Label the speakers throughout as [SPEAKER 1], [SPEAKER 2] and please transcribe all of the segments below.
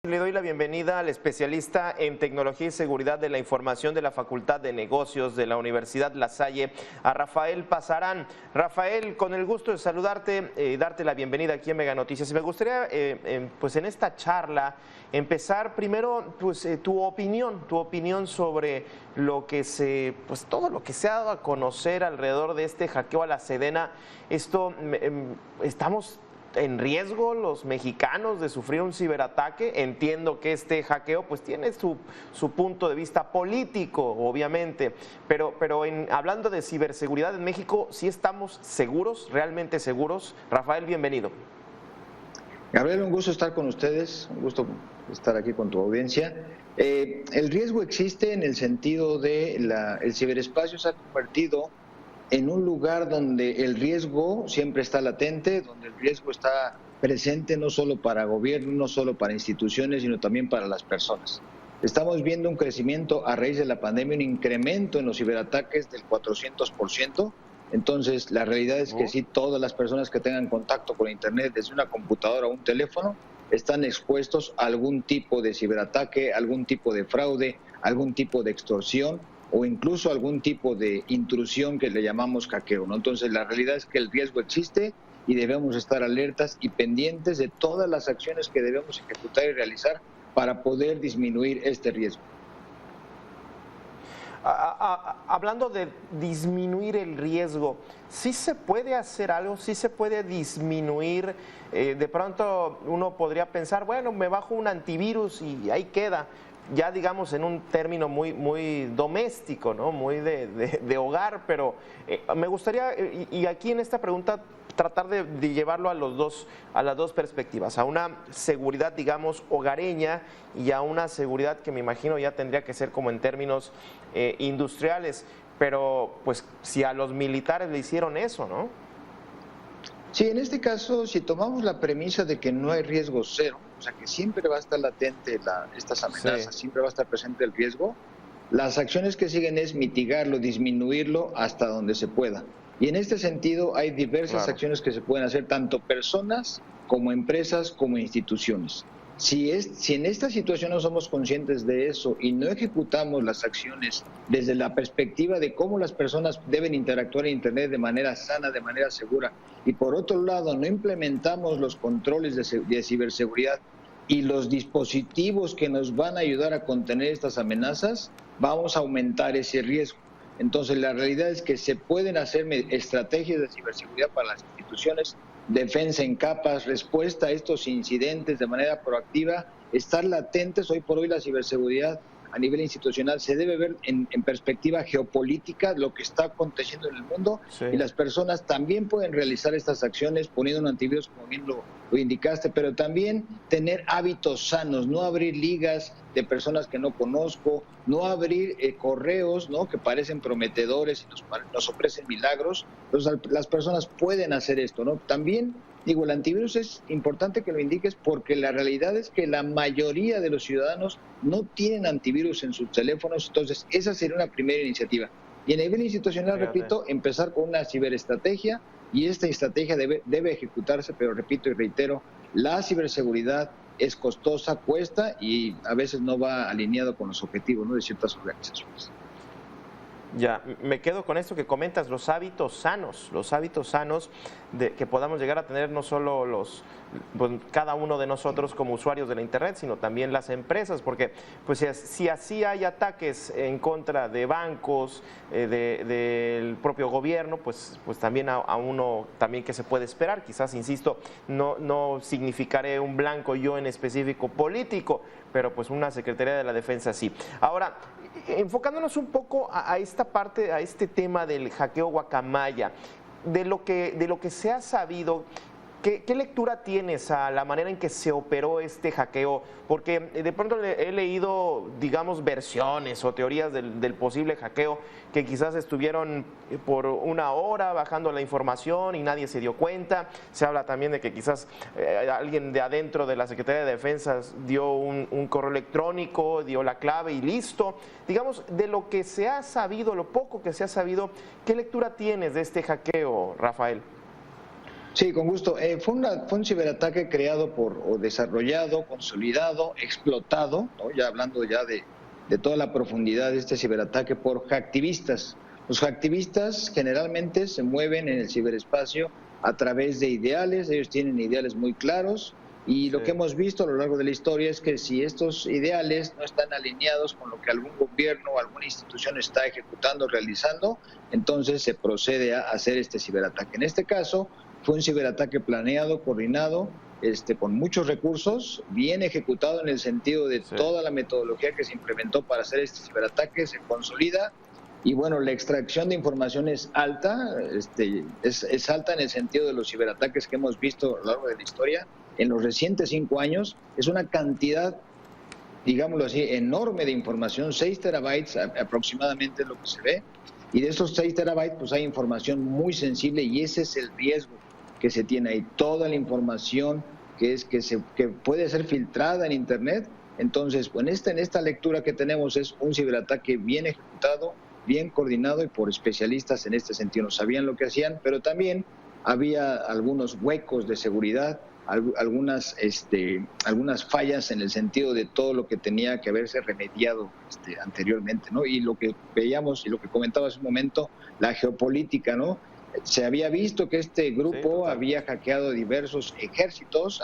[SPEAKER 1] Le doy la bienvenida al especialista en tecnología y seguridad de la información de la Facultad de Negocios de la Universidad La Salle, a Rafael Pazarán. Rafael, con el gusto de saludarte y darte la bienvenida aquí en Mega Noticias. Me gustaría, pues en esta charla, empezar primero, pues tu opinión sobre lo que todo lo que se ha dado a conocer alrededor de este hackeo a la Sedena. Estamos en riesgo los mexicanos de sufrir un ciberataque. Entiendo que este hackeo pues tiene su punto de vista político, obviamente, pero hablando de ciberseguridad en México, ¿sí estamos seguros, realmente seguros? Rafael, bienvenido.
[SPEAKER 2] Gabriel, un gusto estar con ustedes, un gusto estar aquí con tu audiencia. El riesgo existe en el sentido de el ciberespacio se ha convertido en un lugar donde el riesgo siempre está latente, donde el riesgo está presente no solo para gobierno, no solo para instituciones, sino también para las personas. Estamos viendo un crecimiento a raíz de la pandemia, un incremento en los ciberataques del 400%. Entonces, la realidad es que sí, todas las personas que tengan contacto con Internet, desde una computadora o un teléfono, están expuestos a algún tipo de ciberataque, algún tipo de fraude, algún tipo de extorsión, o incluso algún tipo de intrusión que le llamamos hackeo, ¿no? Entonces, la realidad es que el riesgo existe y debemos estar alertas y pendientes de todas las acciones que debemos ejecutar y realizar para poder disminuir este riesgo.
[SPEAKER 1] Hablando de disminuir el riesgo, ¿sí se puede hacer algo? ¿Sí se puede disminuir? De pronto uno podría pensar, bueno, me bajo un antivirus y ahí queda. Ya digamos en un término muy doméstico, ¿no? Muy de hogar, pero me gustaría, y aquí en esta pregunta, tratar de llevarlo a las dos perspectivas, a una seguridad, digamos, hogareña y a una seguridad que me imagino ya tendría que ser como en términos industriales, pero pues si a los militares le hicieron eso, ¿no?
[SPEAKER 2] Sí, en este caso, si tomamos la premisa de que no hay riesgo cero, o sea que siempre va a estar latente estas amenazas,
[SPEAKER 1] Sí.
[SPEAKER 2] siempre va a estar presente el riesgo, las acciones que siguen es mitigarlo, disminuirlo hasta donde se pueda. Y en este sentido hay diversas
[SPEAKER 1] Claro.
[SPEAKER 2] acciones que se pueden hacer, tanto personas como empresas como instituciones. Si en esta situación no somos conscientes de eso y no ejecutamos las acciones desde la perspectiva de cómo las personas deben interactuar en Internet de manera sana, de manera segura, y por otro lado no implementamos los controles de ciberseguridad y los dispositivos que nos van a ayudar a contener estas amenazas, vamos a aumentar ese riesgo. Entonces, la realidad es que se pueden hacer estrategias de ciberseguridad para las instituciones, defensa en capas, respuesta a estos incidentes de manera proactiva, estar latentes. Hoy por hoy la ciberseguridad a nivel institucional se debe ver en perspectiva geopolítica, lo que está aconteciendo en el mundo,
[SPEAKER 1] Sí.
[SPEAKER 2] y las personas también pueden realizar estas acciones poniendo un antivirus, como bien lo indicaste, pero también tener hábitos sanos, no abrir ligas de personas que no conozco, no abrir correos, ¿no?, que parecen prometedores y nos ofrecen milagros. Entonces, las personas pueden hacer esto, ¿no? También digo, el antivirus es importante que lo indiques porque la realidad es que la mayoría de los ciudadanos no tienen antivirus en sus teléfonos, entonces esa sería una primera iniciativa. Y a nivel institucional,
[SPEAKER 1] Fíjate.
[SPEAKER 2] repito, empezar con una ciberestrategia, y esta estrategia debe ejecutarse, pero repito y reitero, la ciberseguridad es costosa, cuesta y a veces no va alineado con los objetivos, ¿no?, de ciertas organizaciones.
[SPEAKER 1] Ya, me quedo con esto que comentas, los hábitos sanos que podamos llegar a tener no solo cada uno de nosotros como usuarios de la Internet, sino también las empresas, porque pues si así hay ataques en contra de bancos, del propio gobierno, pues también a uno también que se puede esperar, quizás, insisto, no significaré un blanco yo en específico político, pero pues una Secretaría de la Defensa sí. Ahora, enfocándonos un poco a esta parte, a este tema del hackeo guacamaya, de lo que se ha sabido, ¿qué lectura tienes a la manera en que se operó este hackeo? Porque de pronto he leído, digamos, versiones o teorías del posible hackeo que quizás estuvieron por una hora bajando la información y nadie se dio cuenta. Se habla también de que quizás alguien de adentro de la Secretaría de Defensa dio un correo electrónico, dio la clave y listo. Digamos, de lo que se ha sabido, lo poco que se ha sabido, ¿qué lectura tienes de este hackeo, Rafael?
[SPEAKER 2] Sí, con gusto. Fue un ciberataque creado o desarrollado, consolidado, explotado, ¿no? Ya hablando ya de toda la profundidad de este ciberataque por hacktivistas. Los hacktivistas generalmente se mueven en el ciberespacio a través de ideales, ellos tienen ideales muy claros y lo que hemos visto a lo largo de la historia es que si estos ideales no están alineados con lo que algún gobierno o alguna institución está ejecutando, realizando, entonces se procede a hacer este ciberataque. En este caso, fue un ciberataque planeado, coordinado, con muchos recursos, bien ejecutado en el sentido de toda la metodología que se implementó para hacer este ciberataque, se consolida y bueno, la extracción de información es alta, es alta en el sentido de los ciberataques que hemos visto a lo largo de la historia. En los recientes 5 años es una cantidad, digámoslo así, enorme de información, 6 terabytes aproximadamente es lo que se ve, y de esos 6 terabytes pues hay información muy sensible y ese es el riesgo que se tiene ahí, toda la información que puede ser filtrada en internet. Entonces, en esta lectura que tenemos es un ciberataque bien ejecutado, bien coordinado y por especialistas en este sentido. No sabían lo que hacían, pero también había algunos huecos de seguridad, algunas fallas en el sentido de todo lo que tenía que haberse remediado anteriormente, ¿no? Y lo que veíamos y lo que comentaba hace un momento, la geopolítica, ¿no? Se había visto que este grupo había hackeado diversos ejércitos,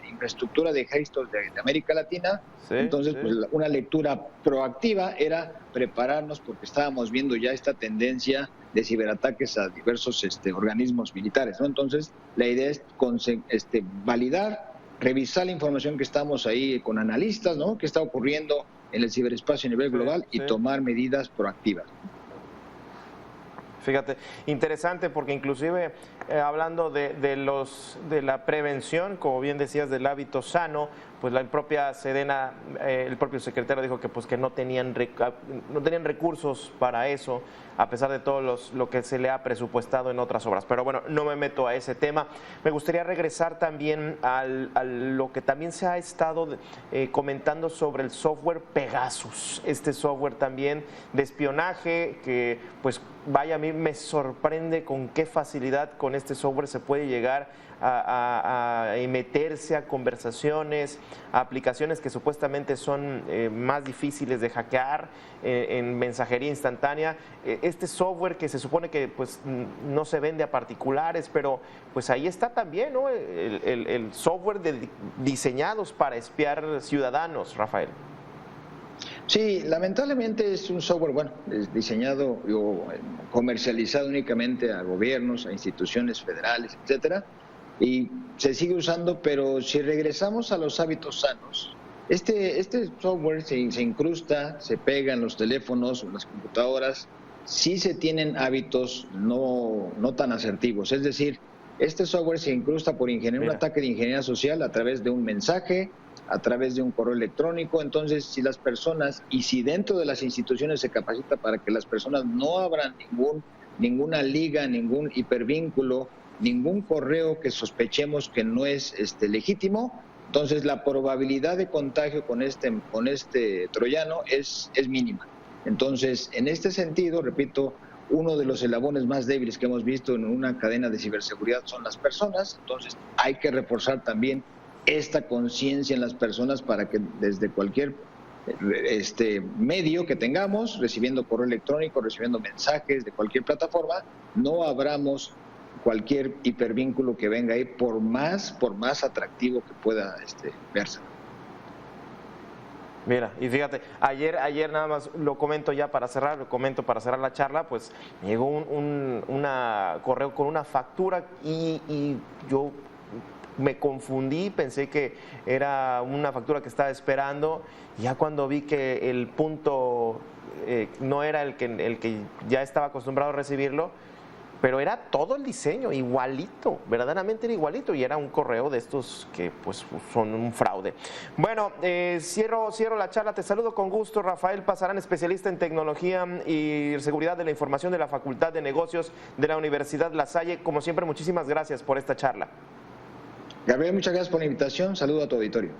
[SPEAKER 2] infraestructura de ejércitos de América Latina. Entonces, pues, una lectura proactiva era prepararnos porque estábamos viendo ya esta tendencia de ciberataques a diversos organismos militares, ¿no? Entonces, la idea es validar, revisar la información que estamos ahí con analistas, ¿no? ¿Qué está ocurriendo en el ciberespacio a nivel global y tomar medidas proactivas?
[SPEAKER 1] Fíjate, interesante porque inclusive hablando de la prevención, como bien decías, del hábito sano, pues la propia Sedena, el propio secretario dijo que no tenían recursos para eso, a pesar de todo lo que se le ha presupuestado en otras obras. Pero bueno, no me meto a ese tema. Me gustaría regresar también a lo que también se ha estado comentando sobre el software Pegasus, este software también de espionaje que pues vaya, a mí me sorprende con qué facilidad con este software se puede llegar a meterse a conversaciones, a aplicaciones que supuestamente son más difíciles de hackear en mensajería instantánea. Este software que se supone que pues no se vende a particulares, pero pues ahí está también, ¿no? el software diseñados para espiar ciudadanos, Rafael.
[SPEAKER 2] Sí, lamentablemente es un software, es diseñado o comercializado únicamente a gobiernos, a instituciones federales, etcétera, y se sigue usando, pero si regresamos a los hábitos sanos, este software se incrusta, se pega en los teléfonos, en las computadoras, si se tienen hábitos no tan asertivos, es decir, este software se incrusta por un ataque de ingeniería social a través de un mensaje, a través de un correo electrónico. Entonces, si las personas y si dentro de las instituciones se capacita para que las personas no abran ninguna liga, ningún hipervínculo, ningún correo que sospechemos que no es legítimo, entonces la probabilidad de contagio con este troyano es mínima. Entonces, en este sentido, repito, uno de los eslabones más débiles que hemos visto en una cadena de ciberseguridad son las personas. Entonces, hay que reforzar también esta conciencia en las personas para que desde cualquier medio que tengamos, recibiendo correo electrónico, recibiendo mensajes de cualquier plataforma, no abramos cualquier hipervínculo que venga ahí, por más atractivo que pueda verse.
[SPEAKER 1] Mira, y fíjate, ayer nada más lo comento para cerrar la charla, pues me llegó un correo con una factura y yo me confundí, pensé que era una factura que estaba esperando, y ya cuando vi que el punto no era el que ya estaba acostumbrado a recibirlo, pero era todo el diseño igualito, verdaderamente era igualito, y era un correo de estos que pues son un fraude. Bueno, cierro la charla, te saludo con gusto, Rafael Pazarán, especialista en tecnología y seguridad de la información de la Facultad de Negocios de la Universidad La Salle. Como siempre, muchísimas gracias por esta charla.
[SPEAKER 2] Gabriel, muchas gracias por la invitación, saludo a tu auditorio.